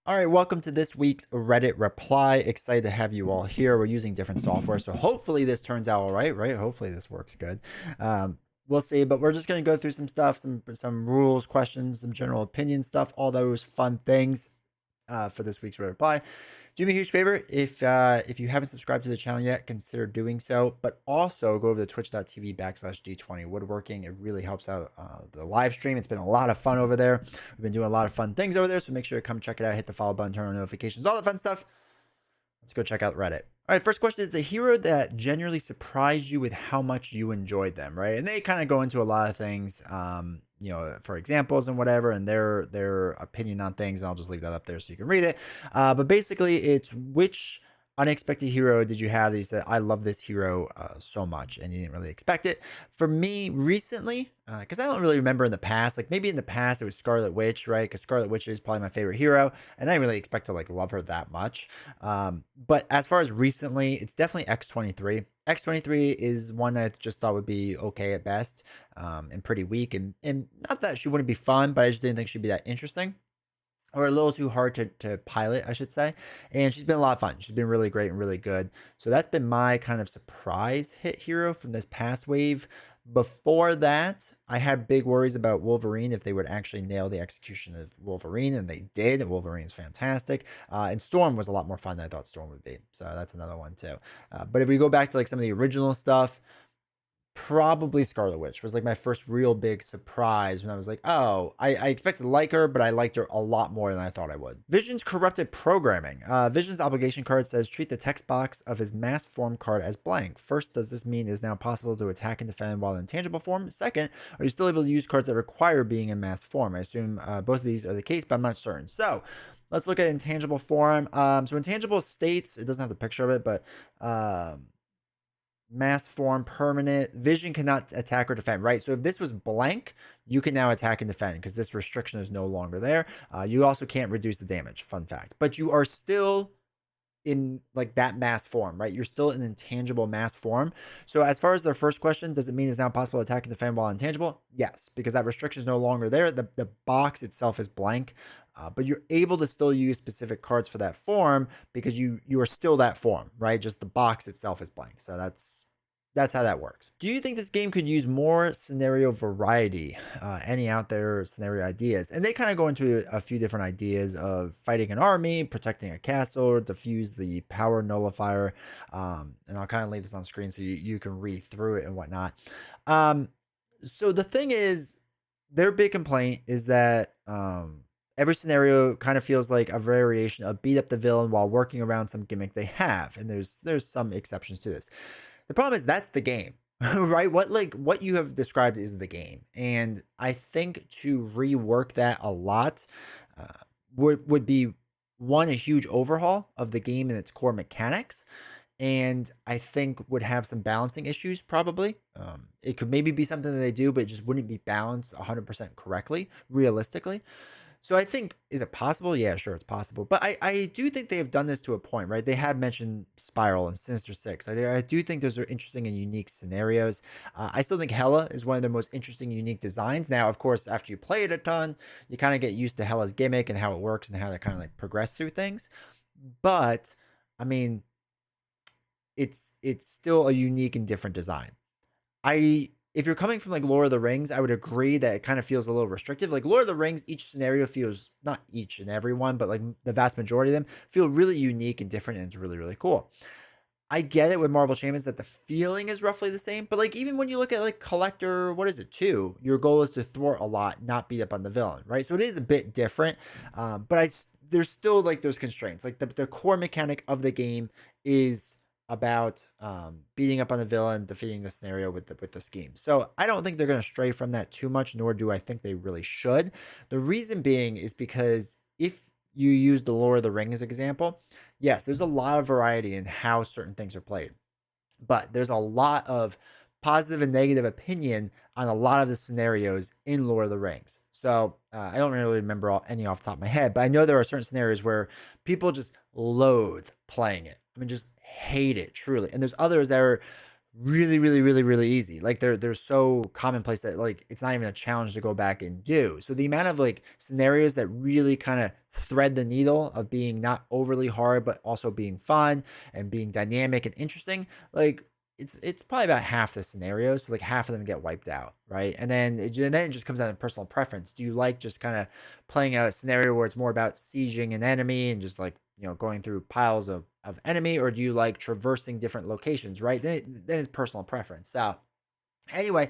All right, welcome to this week's Reddit reply. Excited to have you all here. We're using different software, so hopefully this turns out all right, right? Hopefully this works good. We'll see, but we're just going to go through some stuff, some rules, questions, some general opinion stuff, all those fun things for this week's Reddit reply. Do me a huge favor if you haven't subscribed to the channel yet, consider doing so. But also go over to twitch.tv/D20 Woodworking. It really helps out the live stream. It's been a lot of fun over there. We've been doing a lot of fun things over there, so make sure to come check it out. Hit the follow button, turn on notifications, all the fun stuff. Let's go check out Reddit. All right, first question is the hero that genuinely surprised you with how much you enjoyed them, right? And they kind of go into a lot of things, for examples and whatever, and their opinion on things. And I'll just leave that up there so you can read it. But basically, it's which unexpected hero did you have that you said, I love this hero so much, and you didn't really expect it? For me, recently, because I don't really remember in the past, like maybe in the past it was Scarlet Witch, right? Because Scarlet Witch is probably my favorite hero, and I didn't really expect to like love her that much. But as far as recently, it's definitely X-23. X-23 is one I just thought would be okay at best, and pretty weak, and not that she wouldn't be fun, but I just didn't think she'd be that interesting, or a little too hard to pilot, I should say. And she's been a lot of fun. She's been really great and really good. So that's been my kind of surprise hit hero from this past wave. Before that, I had big worries about Wolverine, if they would actually nail the execution of Wolverine, and they did. Wolverine is fantastic. And Storm was a lot more fun than I thought Storm would be. So that's another one too. But if we go back to like some of the original stuff, probably Scarlet Witch was like my first real big surprise when I was like, oh, I expected to like her, but I liked her a lot more than I thought I would. Vision's corrupted programming. Vision's obligation card says treat the text box of his mass form card as blank. First, does this mean it is now possible to attack and defend while in tangible form? Second, are you still able to use cards that require being in mass form? I assume both of these are the case, but I'm not certain. So let's look at intangible form. So intangible states, it doesn't have the picture of it, but mass form, permanent. Vision cannot attack or defend, right? So if this was blank, you can now attack and defend because this restriction is no longer there. You also can't reduce the damage, fun fact. But you are still in like that mass form, right? You're still in intangible mass form. So as far as their first question, does it mean it's now possible to attack and defend while intangible? Yes, because that restriction is no longer there. The box itself is blank, but you're able to still use specific cards for that form because you are still that form, right? Just the box itself is blank. So that's how that works. Do you think this game could use more scenario variety? Any out there scenario ideas? And they kind of go into a few different ideas of fighting an army, protecting a castle, defuse the power nullifier. And I'll kind of leave this on screen so you can read through it and whatnot. So the thing is, their big complaint is that every scenario kind of feels like a variation of beat up the villain while working around some gimmick they have. And there's some exceptions to this. The problem is that's the game, right? What you have described is the game. And I think to rework that a lot would be, one, a huge overhaul of the game and its core mechanics. And I think would have some balancing issues probably. It could maybe be something that they do, but it just wouldn't be balanced 100% correctly, realistically. So I think, is it possible? Yeah, sure, it's possible. But I do think they have done this to a point, right? They have mentioned Spiral and Sinister Six. I do think those are interesting and unique scenarios. I still think Hela is one of the most interesting, unique designs. Now, of course, after you play it a ton, you kind of get used to Hela's gimmick and how it works and how they kind of like progress through things. But, I mean, it's still a unique and different design. If you're coming from like Lord of the Rings, I would agree that it kind of feels a little restrictive. Like Lord of the Rings, each scenario feels, not each and every one, but like the vast majority of them feel really unique and different, and it's really, really cool. I get it with Marvel Champions that the feeling is roughly the same, but like even when you look at like Collector, what is it, 2? Your goal is to thwart a lot, not beat up on the villain, right? So it is a bit different, but there's still like those constraints. Like the core mechanic of the game is about beating up on the villain, defeating the scenario with the scheme. So I don't think they're going to stray from that too much, nor do I think they really should. The reason being is because if you use the Lord of the Rings example, yes, there's a lot of variety in how certain things are played, but there's a lot of positive and negative opinion on a lot of the scenarios in Lord of the Rings. So I don't really remember any off the top of my head, but I know there are certain scenarios where people just loathe playing it. I mean, just hate it truly. And there's others that are really, really, really, really easy. Like they're so commonplace that like it's not even a challenge to go back and do. So the amount of like scenarios that really kind of thread the needle of being not overly hard but also being fun and being dynamic and interesting, like it's probably about half the scenarios. So like half of them get wiped out, right? And then it just comes down to personal preference. Do you like just kind of playing a scenario where it's more about sieging an enemy and just like going through piles of enemy, or do you like traversing different locations, right? Then it's personal preference. So anyway,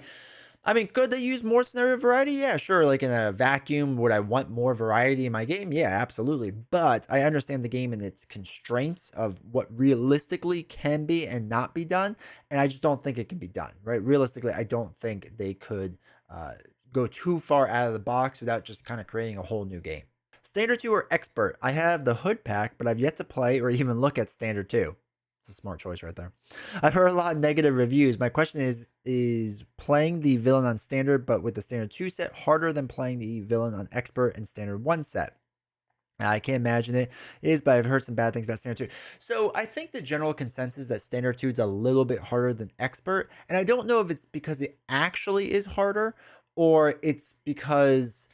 I mean, could they use more scenario variety? Yeah, sure. Like in a vacuum, would I want more variety in my game? Yeah, absolutely. But I understand the game and its constraints of what realistically can be and not be done. And I just don't think it can be done, right? Realistically, I don't think they could uh, go too far out of the box without just kind of creating a whole new game. Standard 2 or Expert? I have the Hood pack, but I've yet to play or even look at Standard 2. It's a smart choice right there. I've heard a lot of negative reviews. My question is playing the villain on Standard, but with the Standard 2 set, harder than playing the villain on Expert and Standard 1 set? I can't imagine it is, but I've heard some bad things about Standard 2. So I think the general consensus is that Standard 2 is a little bit harder than Expert. And I don't know if it's because it actually is harder or it's because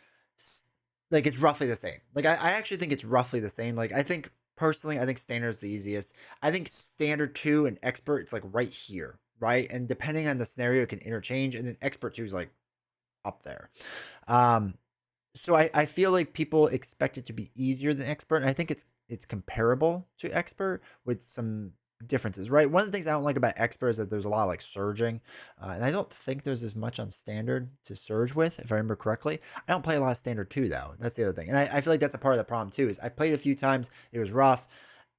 like it's roughly the same. Like I actually think it's roughly the same. Like I think personally, I think Standard is the easiest. I think Standard 2 and Expert, it's like right here, right? And depending on the scenario, it can interchange. And then Expert 2 is like up there. Um, so I feel like people expect it to be easier than Expert, and I think it's comparable to Expert with some differences, right? One of the things I don't like about Expert is that there's a lot of like surging, and I don't think there's as much on Standard to surge with, if I remember correctly. I don't play a lot of Standard too, though. That's the other thing, and I feel like that's a part of the problem too. Is I played a few times, it was rough,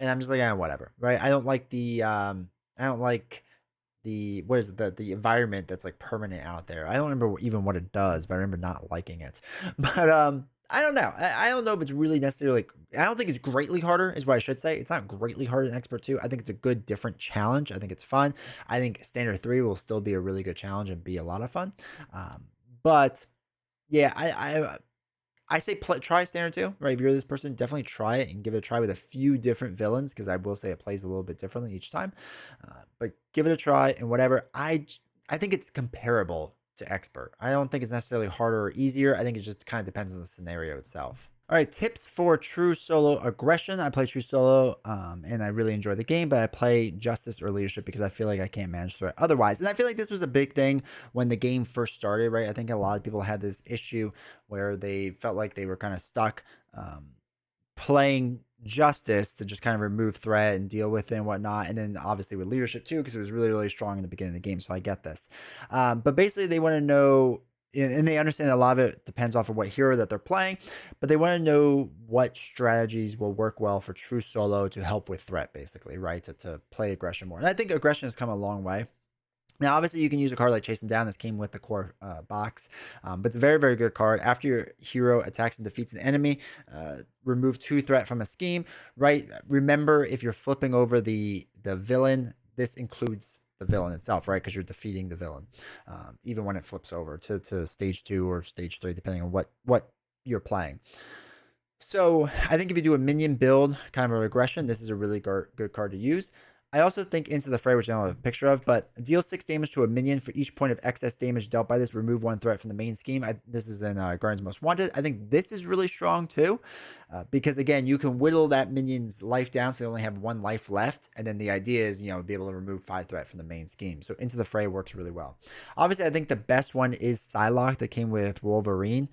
and I'm just like, whatever, right? I don't like I don't like the what is it, the environment that's like permanent out there. I don't remember even what it does, but I remember not liking it. But I don't know. I don't know if it's really necessarily like, I don't think it's greatly harder is what I should say. It's not greatly harder than Expert 2. I think it's a good different challenge. I think it's fun. I think Standard 3 will still be a really good challenge and be a lot of fun. But yeah, I say try Standard 2, right? If you're this person, definitely try it and give it a try with a few different villains, because I will say it plays a little bit differently each time. But give it a try and whatever. I think it's comparable to Expert. I don't think it's necessarily harder or easier. I think it just kind of depends on the scenario itself. All right, tips for true solo aggression. I play true solo, and I really enjoy the game, but I play justice or leadership because I feel like I can't manage threat otherwise. And I feel like this was a big thing when the game first started, right? I think a lot of people had this issue where they felt like they were kind of stuck playing justice to just kind of remove threat and deal with it and whatnot, and then obviously with leadership too, because it was really, really strong in the beginning of the game. So I get this, but basically they want to know, and they understand a lot of it depends off of what hero that they're playing, but they want to know what strategies will work well for true solo to help with threat, basically, right? To play aggression more. And I think aggression has come a long way. Now, obviously, you can use a card like Chase Him Down. This came with the core box, but it's a very, very good card. After your hero attacks and defeats an enemy, remove 2 threat from a scheme, right? Remember, if you're flipping over the villain, this includes the villain itself, right? Because you're defeating the villain, even when it flips over to stage 2 or stage 3, depending on what you're playing. So I think if you do a minion build, kind of a regression, this is a really good card to use. I also think Into the Fray, which I don't have a picture of, but deal 6 damage to a minion. For each point of excess damage dealt by this, remove 1 threat from the main scheme. This is in Guardians Most Wanted. I think this is really strong too, because again, you can whittle that minion's life down so they only have 1 life left, and then the idea is, be able to remove 5 threat from the main scheme. So Into the Fray works really well. Obviously, I think the best one is Psylocke that came with Wolverine,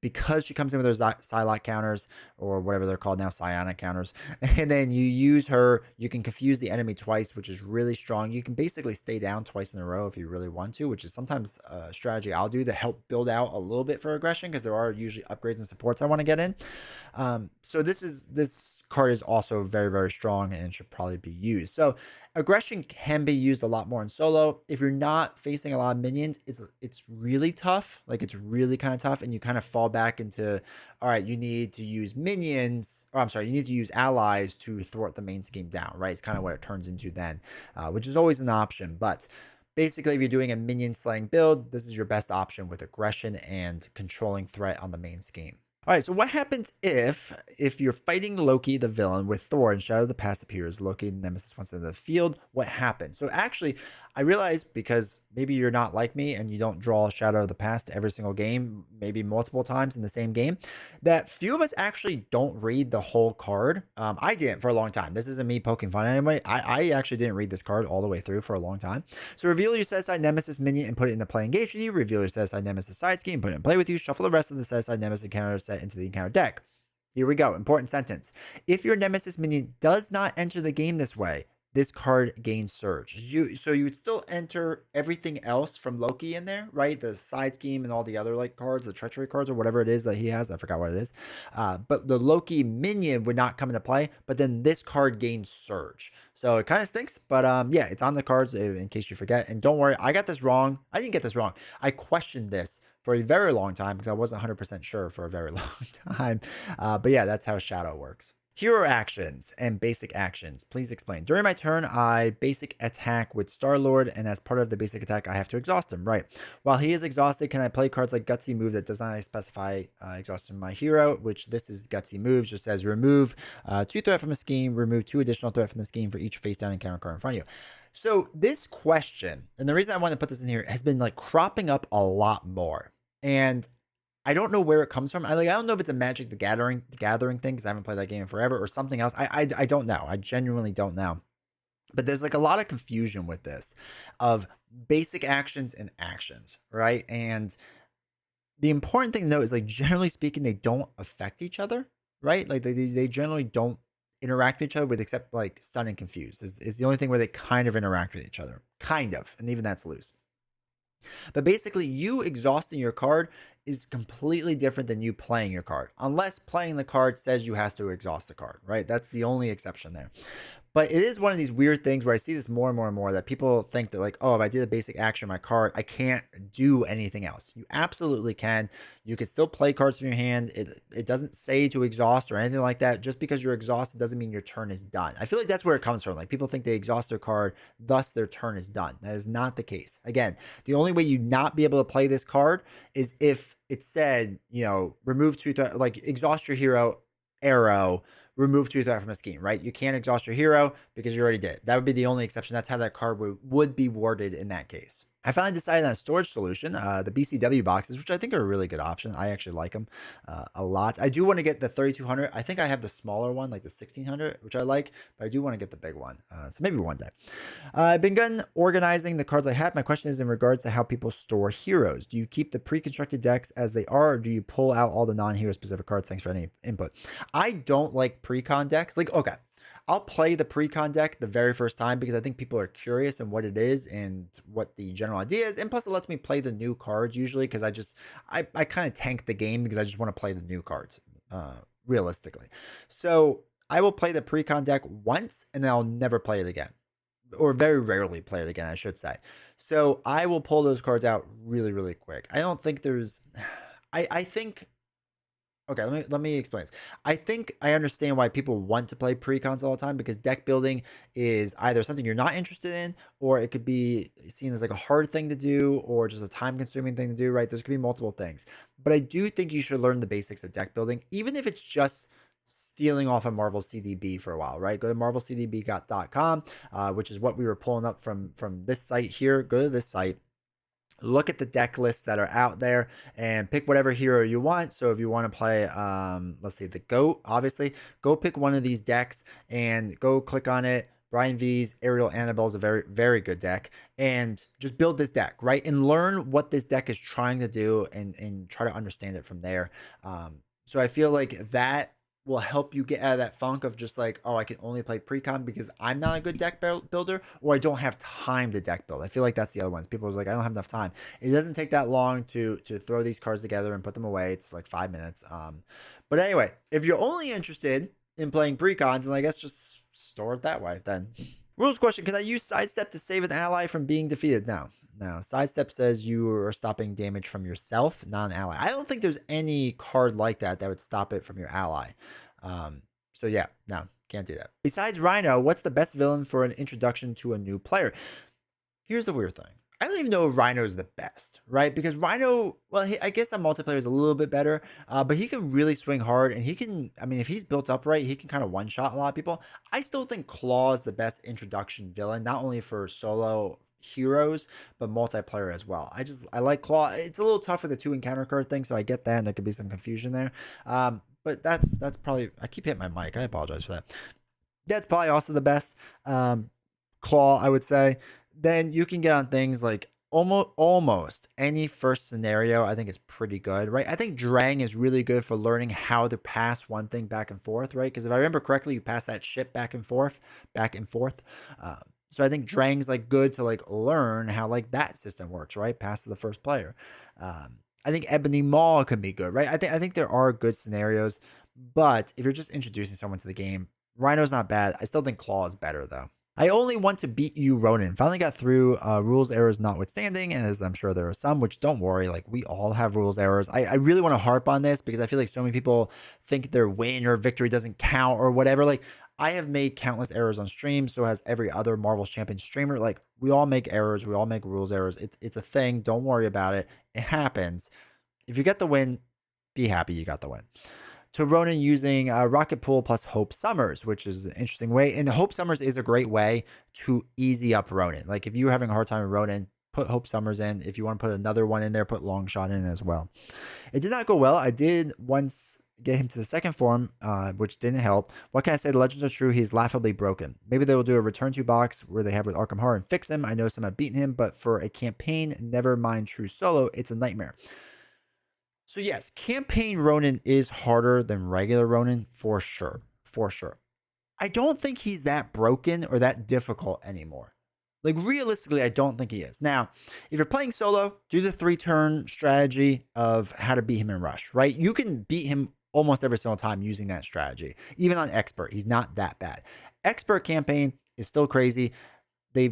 because she comes in with her Psylocke counters, or whatever they're called now, psionic counters, and then you use her, you can confuse the enemy twice, which is really strong. You can basically stay down twice in a row if you really want to, which is sometimes a strategy I'll do to help build out a little bit for aggression, because there are usually upgrades and supports I want to get in. So this card is also very, very strong and should probably be used. So aggression can be used a lot more in solo. If you're not facing a lot of minions, it's really tough. Like, it's really kind of tough, and you kind of fall back into, all right, you need to use minions, or I'm sorry, you need to use allies to thwart the main scheme down, right? It's kind of what it turns into then, which is always an option. But basically, if you're doing a minion slaying build, this is your best option with aggression and controlling threat on the main scheme. All right, so what happens if you're fighting Loki, the villain, with Thor, and Shadow of the Past appears, Loki, the nemesis, once in the field? What happens? So actually, I realize because maybe you're not like me and you don't draw Shadow of the Past every single game, maybe multiple times in the same game, that few of us actually don't read the whole card. I didn't for a long time. This isn't me poking fun at anybody. I actually didn't read this card all the way through for a long time. So reveal your set aside Nemesis minion and put it into play engage with you. Reveal your set aside Nemesis side scheme, put it in play with you. Shuffle the rest of the set aside Nemesis encounter set into the encounter deck. Here we go. Important sentence. If your Nemesis minion does not enter the game this way, this card gains Surge. So you would still enter everything else from Loki in there, right? The side scheme and all the other like cards, the treachery cards or whatever it is that he has. I forgot what it is. But the Loki minion would not come into play, but then this card gains Surge. So it kind of stinks, but yeah, it's on the cards in case you forget. And don't worry, I got this wrong. I didn't get this wrong. I questioned this for a very long time because I wasn't 100% sure for a very long time. But yeah, that's how Shadow works. Hero actions and basic actions. Please explain. During my turn, I basic attack with Star-Lord, and as part of the basic attack, I have to exhaust him. Right. While he is exhausted, can I play cards like Gutsy Move that does not specify exhausting my hero, which this is Gutsy Move, just says remove 2 threat from a scheme, remove 2 additional threat from the scheme for each face down encounter card in front of you. So this question, and the reason I want to put this in here, has been like cropping up a lot more. And I don't know where it comes from. I don't know if it's a Magic the Gathering thing because I haven't played that game in forever or something else. I don't know. I genuinely don't know. But there's like a lot of confusion with this of basic actions and actions, right? And the important thing to note is like generally speaking, they don't affect each other, right? Like they generally don't interact with each other with except like stun and confuse is the only thing where they kind of interact with each other. Kind of. And even that's loose. But basically, you exhausting your card is completely different than you playing your card, unless playing the card says you have to exhaust the card, right? That's the only exception there. But it is one of these weird things where I see this more and more and more that people think that like, oh, if I did a basic action on my card, I can't do anything else. You absolutely can. You can still play cards from your hand. It doesn't say to exhaust or anything like that. Just because you're exhausted doesn't mean your turn is done. I feel like that's where it comes from. Like people think they exhaust their card, thus their turn is done. That is not the case. Again, the only way you not be able to play this card is if it said, remove 2 threat, like exhaust your hero, arrow, remove 2 threat from a scheme, right? You can't exhaust your hero because you already did. That would be the only exception. That's how that card would be worded in that case. I finally decided on a storage solution, the BCW boxes, which I think are a really good option. I actually like them a lot. I do want to get the 3200. I think I have the smaller one, like the 1600, which I like, but I do want to get the big one. So maybe one day. I've begun organizing the cards I have. My question is in regards to how people store heroes. Do you keep the pre-constructed decks as they are, or do you pull out all the non-hero specific cards? Thanks for any input. I don't like pre-con decks. Like, okay, I'll play the pre-con deck the very first time because I think people are curious in what it is and what the general idea is. And plus it lets me play the new cards usually because I kind of tank the game because I just want to play the new cards realistically. So I will play the pre-con deck once and then I'll never play it again. Or very rarely play it again, I should say. So I will pull those cards out really, really quick. I don't think there's... I think... Okay, let me explain this. I think I understand why people want to play pre-cons all the time because deck building is either something you're not interested in, or it could be seen as like a hard thing to do, or just a time-consuming thing to do, right? There's could be multiple things. But I do think you should learn the basics of deck building, even if it's just stealing off of Marvel CDB for a while, right? Go to marvelcdb.com, which is what we were pulling up from this site here. Go to this site. Look at the deck lists that are out there and pick whatever hero you want. So if you want to play, let's see, the GOAT, obviously, go pick one of these decks and go click on it. Brian V's Aerial Annabelle is a very, very good deck. And just build this deck, right? And learn what this deck is trying to do and try to understand it from there. So I feel like that will help you get out of that funk of just like, oh, I can only play pre-con because I'm not a good deck builder, or I don't have time to deck build. I feel like that's the other ones. People are like, I don't have enough time. It doesn't take that long to throw these cards together and put them away. It's like 5 minutes. But anyway, if you're only interested in playing pre-cons, then I guess just store it that way then. Rules question, can I use Sidestep to save an ally from being defeated? No. Sidestep says you are stopping damage from yourself, not an ally. I don't think there's any card like that would stop it from your ally. So yeah, no, can't do that. Besides Rhino, what's the best villain for an introduction to a new player? Here's the weird thing. I don't even know if Rhino is the best, right? Because Rhino, well, I guess on multiplayer is a little bit better, but he can really swing hard, and he can, I mean, if he's built up right, he can kind of one-shot a lot of people. I still think Claw is the best introduction villain, not only for solo heroes, but multiplayer as well. I like Claw. It's a little tough for the 2 encounter card thing, so I get that, and there could be some confusion there. But that's probably, I keep hitting my mic. I apologize for that. That's probably also the best Claw, I would say. Then you can get on things like almost any first scenario. I think is pretty good, right? I think Drang is really good for learning how to pass one thing back and forth, right? Because if I remember correctly, you pass that ship back and forth, back and forth. So I think Drang's like good to like learn how like that system works, right? Pass to the first player. I think Ebony Maw can be good, right? I think there are good scenarios, but if you're just introducing someone to the game, Rhino's not bad. I still think Claw is better though. I only want to beat you, Ronin. Finally got through, rules errors notwithstanding, and as I'm sure there are some, which don't worry, like we all have rules errors. I really want to harp on this because I feel like so many people think their win or victory doesn't count or whatever. Like I have made countless errors on stream, so has every other Marvel's Champion streamer. Like we all make errors, we all make rules errors. It's a thing. Don't worry about it. It happens. If you get the win, be happy you got the win. To Ronin using Rocket Pool plus Hope Summers, which is an interesting way. And Hope Summers is a great way to easy up Ronin. Like if you're having a hard time with Ronin, put Hope Summers in. If you want to put another one in there, put Long Shot in as well. It did not go well. I did once get him to the second form, which didn't help. What can I say? The legends are true. He's laughably broken. Maybe they will do a return to box where they have with Arkham Horror and fix him. I know some have beaten him, but for a campaign, never mind true solo, it's a nightmare. So yes, campaign Ronin is harder than regular Ronin for sure. For sure. I don't think he's that broken or that difficult anymore. Like realistically, I don't think he is. Now, if you're playing solo, do the 3-turn strategy of how to beat him in Rush, right? You can beat him almost every single time using that strategy. Even on Expert, he's not that bad. Expert campaign is still crazy. They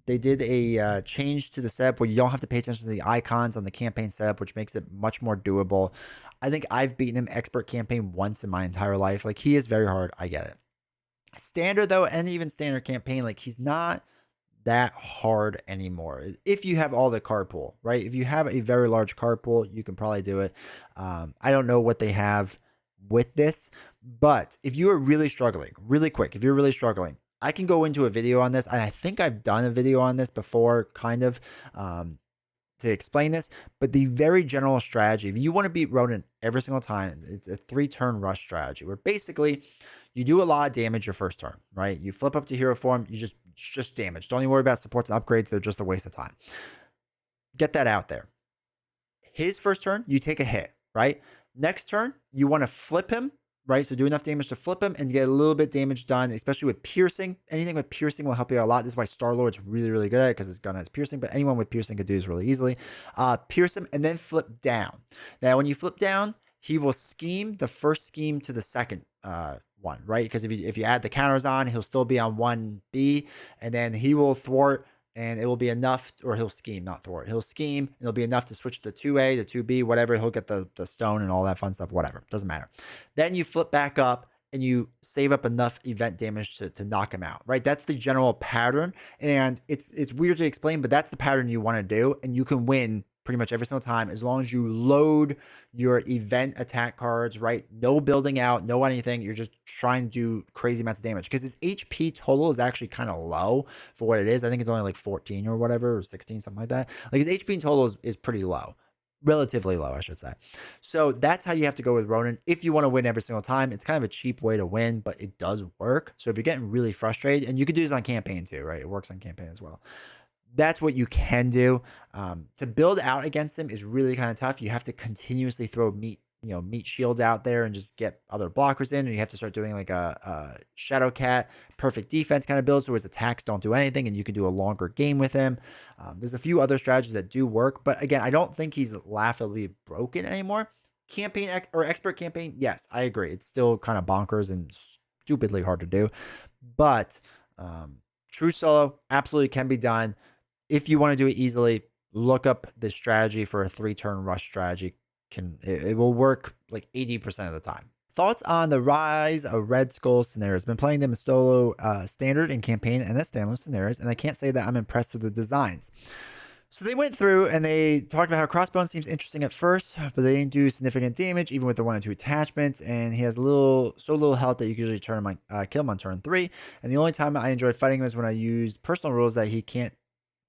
did a change to the setup where you don't have to pay attention to the icons on the campaign setup, which makes it much more doable. I think I've beaten him expert campaign once in my entire life. Like he is very hard. I get it. Standard though, and even standard campaign, like he's not that hard anymore. If you have all the card pool, right? If you have a very large card pool, you can probably do it. I don't know what they have with this, but if you are really struggling, really quick, if you're really struggling, I can go into a video on this. I think I've done a video on this before, kind of, to explain this. But the very general strategy, if you want to beat Ronin every single time, it's a 3-turn rush strategy where basically you do a lot of damage your first turn, right? You flip up to hero form, you just damage. Don't even worry about supports and upgrades. They're just a waste of time. Get that out there. His first turn, you take a hit, right? Next turn, you want to flip him, right? So do enough damage to flip him and get a little bit damage done, especially with piercing. Anything with piercing will help you a lot. This is why Star-Lord's really, really good at it because his gun has piercing, but anyone with piercing could do this really easily. Pierce him and then flip down. Now, when you flip down, he will scheme the first scheme to the second one, right? Because if you add the counters on, he'll still be on 1B, and then he will thwart, and it will be enough, or he'll scheme, not thwart. He'll scheme, and it'll be enough to switch to 2A, to 2B, whatever. He'll get the stone and all that fun stuff, whatever. Doesn't matter. Then you flip back up, and you save up enough event damage to knock him out, right? That's the general pattern, and it's weird to explain, but that's the pattern you want to do, and you can win pretty much every single time as long as you load your event attack cards, right? No building out, no anything. You're just trying to do crazy amounts of damage because his HP total is actually kind of low for what it is. I think it's only like 14 or whatever, or 16, something like that. Like his HP total is pretty low. Relatively low, I should say. So that's how you have to go with Ronin. If you want to win every single time, it's kind of a cheap way to win, but it does work. So if you're getting really frustrated, and you could do this on campaign too, right? It works on campaign as well. That's what you can do. To build out against him is really kind of tough. You have to continuously throw meat shields out there and just get other blockers in. And you have to start doing like a Shadow Cat perfect defense kind of build, so his attacks don't do anything, and you can do a longer game with him. There's a few other strategies that do work, but again, I don't think he's laughably broken anymore. Campaign or expert campaign, yes, I agree. It's still kind of bonkers and stupidly hard to do, but true solo absolutely can be done. If you want to do it easily, look up the strategy for a 3-turn rush strategy. It will work like 80% of the time. Thoughts on the rise of Red Skull scenarios? Been playing them in solo, standard, and campaign, and as standalone scenarios, and I can't say that I'm impressed with the designs. So they went through and they talked about how Crossbones seems interesting at first, but they didn't do significant damage, even with the 1 and 2 attachments. And he has so little health that you can usually kill him on turn 3. And the only time I enjoy fighting him is when I use personal rules that he can't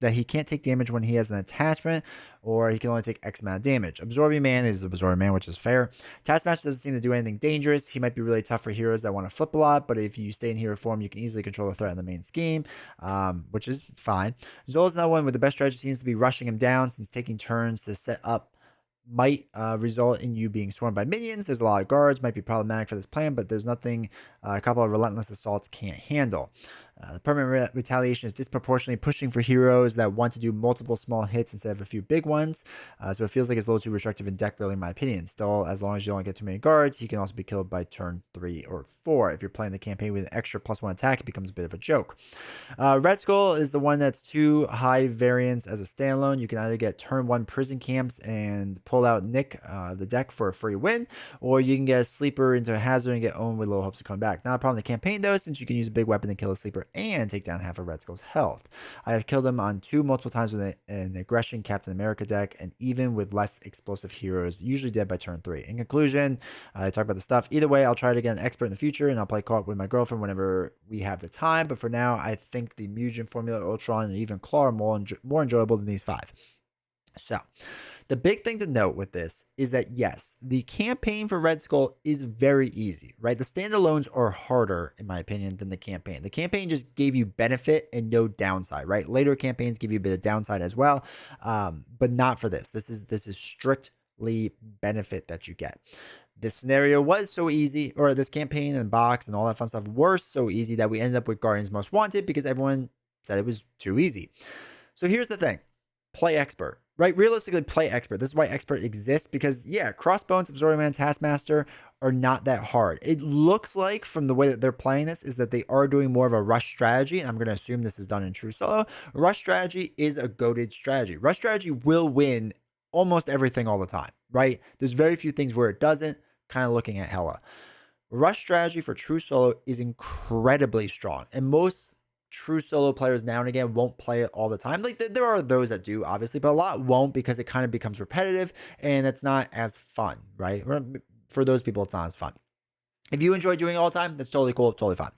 take damage when he has an attachment, or he can only take X amount of damage. Absorbing Man is Absorbing Man, which is fair. Taskmaster doesn't seem to do anything dangerous. He might be really tough for heroes that want to flip a lot, but if you stay in hero form, you can easily control the threat in the main scheme, which is fine. Zola's another one with the best strategy seems to be rushing him down, since taking turns to set up might result in you being swarmed by minions. There's a lot of guards, might be problematic for this plan, but there's nothing a couple of relentless assaults can't handle. The permanent retaliation is disproportionately pushing for heroes that want to do multiple small hits instead of a few big ones. So it feels like it's a little too restrictive in deck building, in my opinion. Still, as long as you don't get too many guards, he can also be killed by turn 3 or 4. If you're playing the campaign with an extra +1 attack, it becomes a bit of a joke. Red Skull is the one that's too high variance as a standalone. You can either get turn 1 prison camps and pull out Nick the deck for a free win, or you can get a sleeper into a hazard and get owned with low hopes to come back. Not a problem in the campaign though, since you can use a big weapon to kill a sleeper and take down half of Red Skull's health. I have killed him on 2 multiple times with an aggression Captain America deck, and even with less explosive heroes, usually dead by turn 3. In conclusion, I talk about the stuff. Either way, I'll try to get an expert in the future, and I'll play co-op with my girlfriend whenever we have the time. But for now, I think the Mugen, Formula, Ultron, and even Claw are more enjoyable than these 5. So, the big thing to note with this is that, yes, the campaign for Red Skull is very easy, right? The standalones are harder, in my opinion, than the campaign. The campaign just gave you benefit and no downside, right? Later campaigns give you a bit of downside as well, but not for this. This is strictly benefit that you get. This scenario was so easy, or this campaign and box and all that fun stuff were so easy that we ended up with Guardians Most Wanted because everyone said it was too easy. So here's the thing. Play expert, right? Realistically, play expert. This is why expert exists, because yeah, Crossbones, Absorbing Man, Taskmaster are not that hard. It looks like from the way that they're playing this is that they are doing more of a rush strategy, and I'm going to assume this is done in true solo. Rush strategy is a goated strategy. Rush strategy will win almost everything all the time, right? There's very few things where it doesn't, kind of looking at Hela. Rush strategy for true solo is incredibly strong, and most true solo players now and again won't play it all the time. Like there are those that do, obviously, but a lot won't, because it kind of becomes repetitive and it's not as fun, right? For those people, it's not as fun. If you enjoy doing it all the time, that's totally cool, totally fine.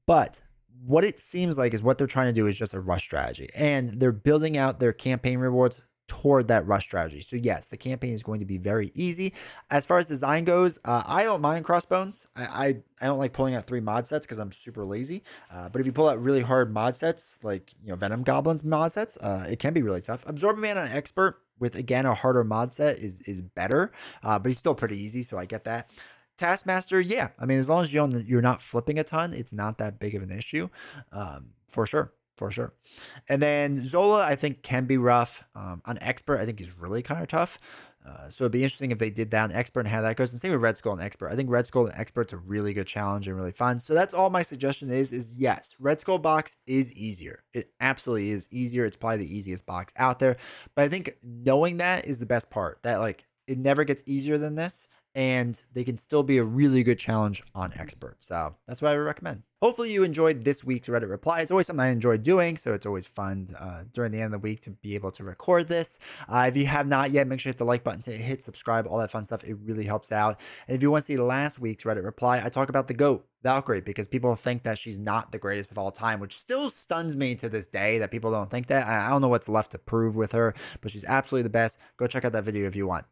But what it seems like is what they're trying to do is just a rush strategy, and they're building out their campaign rewards toward that rush strategy. So yes, the campaign is going to be very easy. As far as design goes, I don't mind Crossbones. I don't like pulling out 3 mod sets because I'm super lazy. But if you pull out really hard mod sets, like Venom Goblins mod sets, it can be really tough. Absorbing Man on Expert with, again, a harder mod set is better, but he's still pretty easy, so I get that. Taskmaster, yeah, I mean, as long as you're not flipping a ton, it's not that big of an issue, for sure. For sure. And then Zola, I think, can be rough. On Expert, I think he's really kind of tough. So it'd be interesting if they did that on Expert and how that goes. And same with Red Skull and Expert. I think Red Skull and Expert's a really good challenge and really fun. So that's all my suggestion is yes, Red Skull box is easier. It absolutely is easier. It's probably the easiest box out there. But I think knowing that is the best part. That, like, it never gets easier than this, and they can still be a really good challenge on Expert. So that's what I would recommend. Hopefully you enjoyed this week's Reddit reply. It's always something I enjoy doing, so it's always fun during the end of the week to be able to record this. If you have not yet, make sure to hit the like button, hit subscribe, all that fun stuff. It really helps out. And if you want to see last week's Reddit reply, I talk about the GOAT, Valkyrie, because people think that she's not the greatest of all time, which still stuns me to this day that people don't think that. I don't know what's left to prove with her, but she's absolutely the best. Go check out that video if you want.